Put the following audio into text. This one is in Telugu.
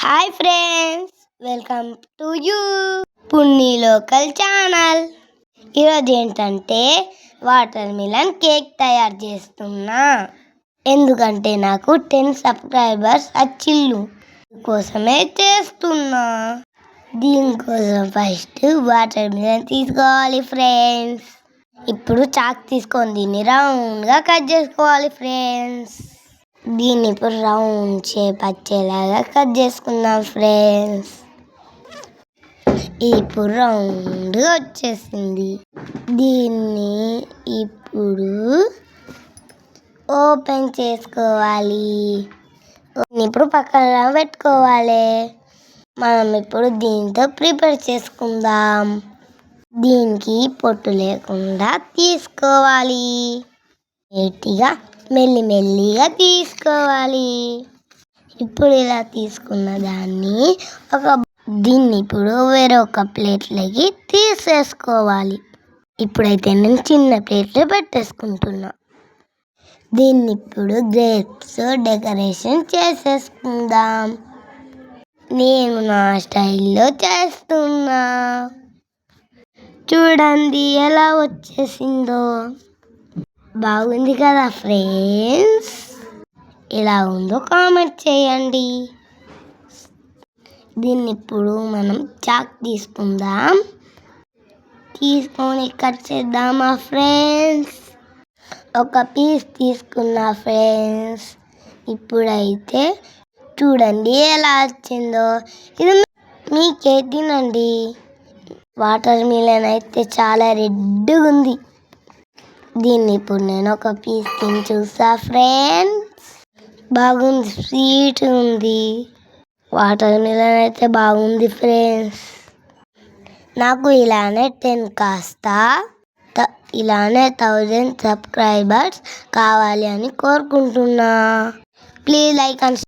Hi friends, welcome to you Punni local channel. ఈరోజు ఏంటంటే వాటర్ మిలన్ కేక్ తయారు చేస్తున్నా. ఎందుకంటే నాకు 10 సబ్స్క్రైబర్స్ వచ్చిళ్ళు, కోసమే చేస్తున్నా. దీనికోసం ఫస్ట్ వాటర్ మిలన్ తీసుకోవాలి ఫ్రెండ్స్. ఇప్పుడు చాక్ తీసుకొని దీన్ని రౌండ్గా కట్ చేసుకోవాలి ఫ్రెండ్స్. దీన్ని ఇప్పుడు రౌండ్ షేప్ వచ్చేలాగా కట్ చేసుకుందాం ఫ్రెండ్స్. ఇప్పుడు రౌండ్గా వచ్చేసింది. దీన్ని ఇప్పుడు ఓపెన్ చేసుకోవాలి. ఇప్పుడు పక్కన పెట్టుకోవాలి. మనం ఇప్పుడు దీంతో ప్రిపేర్ చేసుకుందాం. దీనికి పొట్టు లేకుండా తీసుకోవాలి. నీట్గా మెల్లిగా తీసుకోవాలి. ఇప్పుడు ఇలా తీసుకున్న దీన్ని ఇప్పుడు వేరొక ప్లేట్లోకి తీసేసుకోవాలి. ఇప్పుడైతే నేను చిన్న ప్లేట్లో పెట్టేసుకుంటున్నా. దీన్ని ఇప్పుడు గ్రేప్స్ డెకరేషన్ చేసేసుకుందాం. నేను నా స్టైల్లో చేస్తున్నా. చూడండి ఎలా వచ్చేసిందో. బాగుంది కదా ఫ్రెండ్స్? ఎలా ఉందో కామెంట్ చేయండి. దీన్ని ఇప్పుడు మనం చాక్ తీసుకుందాం. తీసుకొని కట్ చేద్దామా ఫ్రెండ్స్? ఒక పీస్ తీసుకున్నా ఫ్రెండ్స్. ఇప్పుడైతే చూడండి ఎలా వచ్చిందో. ఇది మీకే తినండి. వాటర్ మిలన్ అయితే చాలా రెడ్గా ఉంది. దీన్ని ఇప్పుడు నేను ఒక పీస్ తిని చూసా ఫ్రెండ్స్. బాగుంది, స్వీట్ ఉంది. వాటర్ మిలన్ అయితే బాగుంది ఫ్రెండ్స్. నాకు ఇలానే 10 కాస్త ఇలానే 1000 సబ్స్క్రైబర్స్ కావాలి అని కోరుకుంటున్నా. Please like and